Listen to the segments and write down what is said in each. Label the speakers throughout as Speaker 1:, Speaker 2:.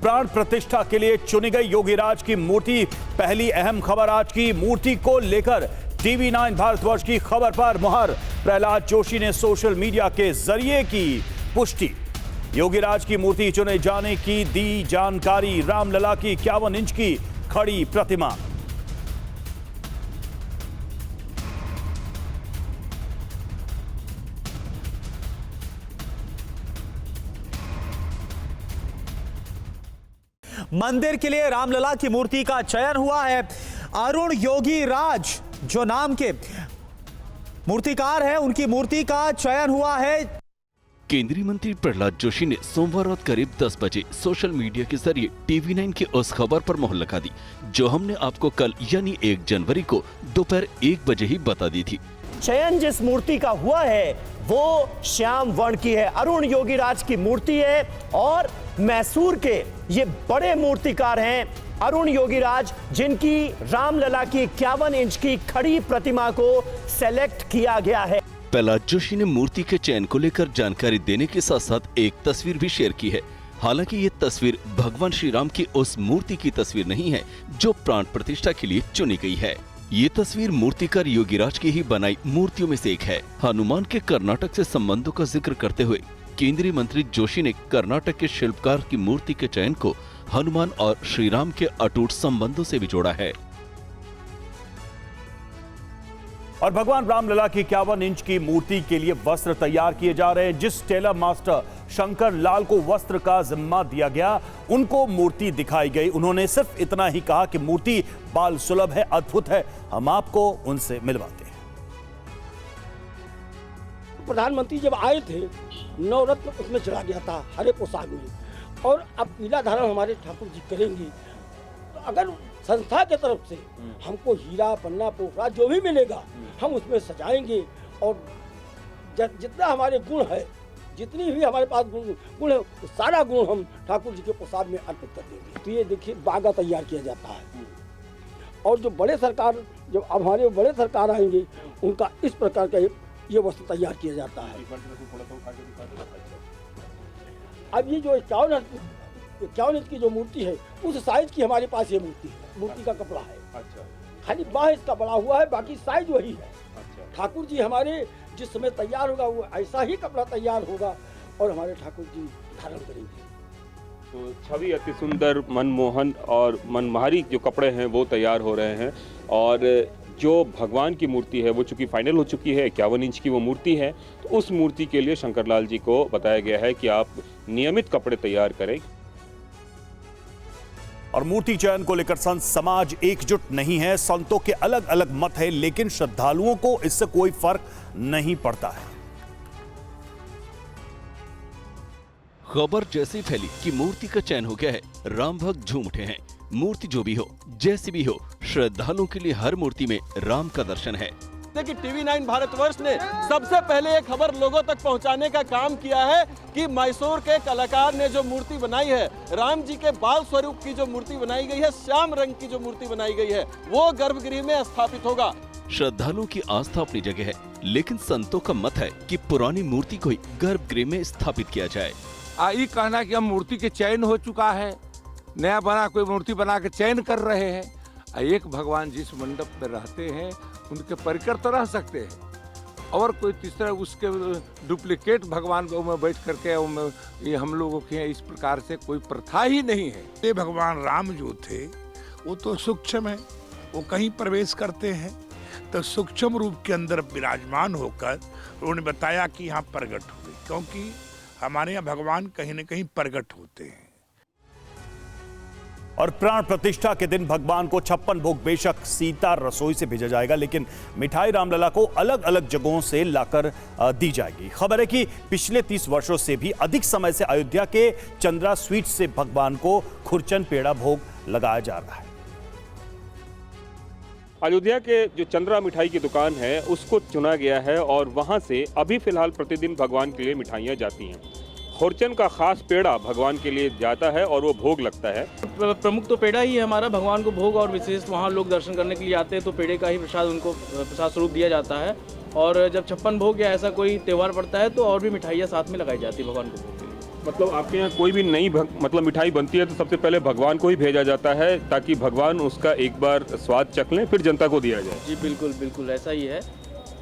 Speaker 1: प्राण प्रतिष्ठा के लिए चुनी गई योगीराज की मूर्ति। पहली अहम खबर आज की मूर्ति को लेकर टीवी 9 भारतवर्ष की खबर पर मुहर। प्रहलाद जोशी ने सोशल मीडिया के जरिए की पुष्टि। योगीराज की मूर्ति चुने जाने की दी जानकारी। रामलला की 51 इंच की खड़ी प्रतिमा।
Speaker 2: मंदिर के लिए रामलला की मूर्ति का चयन हुआ है। अरुण योगीराज जो नाम के मूर्तिकार हैं, उनकी मूर्ति का चयन हुआ है।
Speaker 3: केंद्रीय मंत्री प्रहलाद जोशी ने सोमवार रात करीब 10 बजे सोशल मीडिया के जरिए टीवी 9 की उस खबर पर मुहर लगा दी जो हमने आपको कल यानी 1 जनवरी को दोपहर 1 बजे ही बता दी थी।
Speaker 4: चयन जिस मूर्ति का हुआ है वो श्याम वर्ण की है, अरुण योगीराज की मूर्ति है और मैसूर के ये बड़े मूर्तिकार हैं अरुण योगीराज, जिनकी रामलला की 51 इंच की खड़ी प्रतिमा को सेलेक्ट किया गया है।
Speaker 3: प्रहलाद जोशी ने मूर्ति के चयन को लेकर जानकारी देने के साथ साथ एक तस्वीर भी शेयर की है। हालांकि ये तस्वीर भगवान श्री राम की उस मूर्ति की तस्वीर नहीं है जो प्राण प्रतिष्ठा के लिए चुनी गई है। ये तस्वीर मूर्तिकार योगीराज की ही बनाई मूर्तियों में से एक है। हनुमान के कर्नाटक से संबंधों का जिक्र करते हुए केंद्रीय मंत्री जोशी ने कर्नाटक के शिल्पकार की मूर्ति के चयन को हनुमान और श्री राम के अटूट संबंधों से भी जोड़ा है।
Speaker 1: और भगवान रामलला की 51 इंच की मूर्ति के लिए वस्त्र तैयार किए जा रहे हैं। जिस टेलर मास्टर शंकर लाल को वस्त्र का जिम्मा दिया गया, उनको मूर्ति दिखाई गई। उन्होंने सिर्फ इतना ही कहा कि मूर्ति बाल सुलभ है, अद्भुत है। हम आपको उनसे मिलवाते हैं।
Speaker 5: प्रधानमंत्री जब आए थे, नवरत्न उसमें चला गया था हरे पोशाक में, और अब पीला धारण हमारे ठाकुर जी करेंगे। तो अगर संस्था की तरफ से हमको हीरा पन्ना पोखरा जो भी मिलेगा हम उसमें सजाएंगे और जितना हमारे गुण है, जितनी भी हमारे पास गुण है, सारा गुण हम ठाकुर जी के पोशाक में अर्पित कर देंगे। तो ये देखिए बागा तैयार किया जाता है और जो बड़े सरकार, जब अब हमारे बड़े सरकार आएंगे उनका इस प्रकार का ये वस्त्र तैयार किया जाता है। अब ये जो 51 इंच की जो मूर्ति है उस साइज की हमारे पास ये मूर्ति है, मूर्ति का कपड़ा है। अच्छा। खाली बाह इसका बड़ा हुआ है, बाकी साइज वही है। अच्छा। ठाकुर जी हमारे जिस समय तैयार होगा वो ऐसा ही कपड़ा तैयार होगा और हमारे ठाकुर जी धारण करेंगे।
Speaker 6: तो छवि अति सुंदर, मनमोहन और मनमोहक जो कपड़े हैं वो तैयार हो रहे हैं। और जो भगवान की मूर्ति है वो चूंकि फाइनल हो चुकी है, 51 इंच की वो मूर्ति है, तो उस मूर्ति के लिए शंकर लाल जी को बताया गया है कि आप नियमित कपड़े तैयार करें।
Speaker 1: और मूर्ति चयन को लेकर संत समाज एकजुट नहीं है। संतों के अलग अलग मत है, लेकिन श्रद्धालुओं को इससे कोई फर्क नहीं पड़ता है।
Speaker 3: खबर जैसे फैली कि मूर्ति का चयन हो गया है, राम भक्त झूम उठे हैं। मूर्ति जो भी हो, जैसी भी हो, श्रद्धालुओं के लिए हर मूर्ति में राम का दर्शन है।
Speaker 7: देखिए टीवी 9 भारतवर्ष ने सबसे पहले ये खबर लोगों तक पहुंचाने का काम किया है कि मैसूर के कलाकार ने जो मूर्ति बनाई है, राम जी के बाल स्वरूप की जो मूर्ति बनाई गई है, श्याम रंग की जो मूर्ति बनाई गई है, वो गर्भगृह में स्थापित होगा।
Speaker 3: श्रद्धालुओं की आस्था अपनी जगह है, लेकिन संतों का मत है कि पुरानी मूर्ति को ही गर्भगृह में स्थापित किया जाए।
Speaker 8: ये कहना कि हम मूर्ति के चयन हो चुका है, नया बना कोई मूर्ति बना के चयन कर रहे हैं। एक भगवान जिस मंडप में रहते हैं उनके परिकर तो रह सकते हैं, और कोई तीसरा उसके डुप्लीकेट भगवान में बैठ करके ये हम लोगों के इस प्रकार से कोई प्रथा ही नहीं है।
Speaker 9: ये भगवान राम जो थे वो तो सूक्ष्म है, वो कहीं प्रवेश करते हैं तो सूक्ष्म रूप के अंदर विराजमान होकर उन्होंने बताया कि यहाँ प्रकट हुए, क्योंकि हमारे यहाँ भगवान कहीं न कहीं प्रकट होते हैं।
Speaker 1: और प्राण प्रतिष्ठा के दिन भगवान को 56 भोग बेशक सीता रसोई से भेजा जाएगा, लेकिन मिठाई रामलला को अलग अलग जगहों से लाकर दी जाएगी। खबर है कि पिछले 30 वर्षों से भी अधिक समय से अयोध्या के चंद्रा स्वीट्स से भगवान को खुरचन पेड़ा भोग लगाया जा रहा है।
Speaker 6: अयोध्या के जो चंद्रा मिठाई की दुकान है उसको चुना गया है और वहां से अभी फिलहाल प्रतिदिन भगवान के लिए मिठाइयाँ जाती हैं। खुरचन का खास पेड़ा भगवान के लिए जाता है और वो भोग लगता है।
Speaker 10: प्रमुख तो पेड़ा ही है हमारा, भगवान को भोग, और विशेष वहाँ लोग दर्शन करने के लिए आते हैं तो पेड़े का ही प्रसाद उनको प्रसाद स्वरूप दिया जाता है। और जब 56 भोग या ऐसा कोई त्यौहार पड़ता है तो और भी मिठाइयाँ साथ में लगाई जाती है भगवान को भोग के लिए।
Speaker 6: मतलब आपके यहाँ कोई भी नई मतलब मिठाई बनती है तो सबसे पहले भगवान को ही भेजा जाता है ताकि भगवान उसका एक बार स्वाद चख लें, फिर जनता को दिया जाए।
Speaker 10: जी बिल्कुल बिल्कुल ऐसा ही है।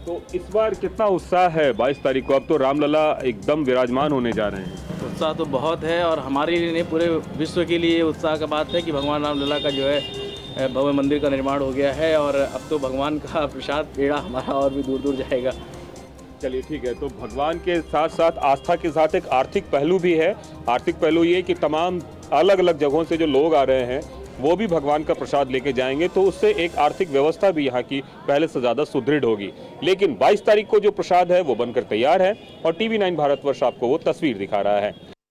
Speaker 6: तो इस बार कितना उत्साह है 22 तारीख को? अब तो रामलला एकदम विराजमान होने जा रहे हैं।
Speaker 10: उत्साह तो बहुत है और हमारे लिए नहीं, पूरे विश्व के लिए उत्साह का बात है कि भगवान रामलला का जो है भव्य मंदिर का निर्माण हो गया है और अब तो भगवान का प्रसाद पेड़ा हमारा और भी दूर दूर जाएगा।
Speaker 6: चलिए ठीक है, तो भगवान के साथ साथ आस्था के साथ एक आर्थिक पहलू भी है। आर्थिक पहलू ये कि तमाम अलग अलग जगहों से जो लोग आ रहे हैं वो भी भगवान का प्रसाद लेके जाएंगे, तो उससे एक आर्थिक व्यवस्था भी यहाँ की पहले से ज़्यादा सुदृढ़ होगी। लेकिन 22 तारीख को जो प्रसाद है वो बनकर तैयार है और TV9 भारतवर्ष आपको वो तस्वीर दिखा रहा है।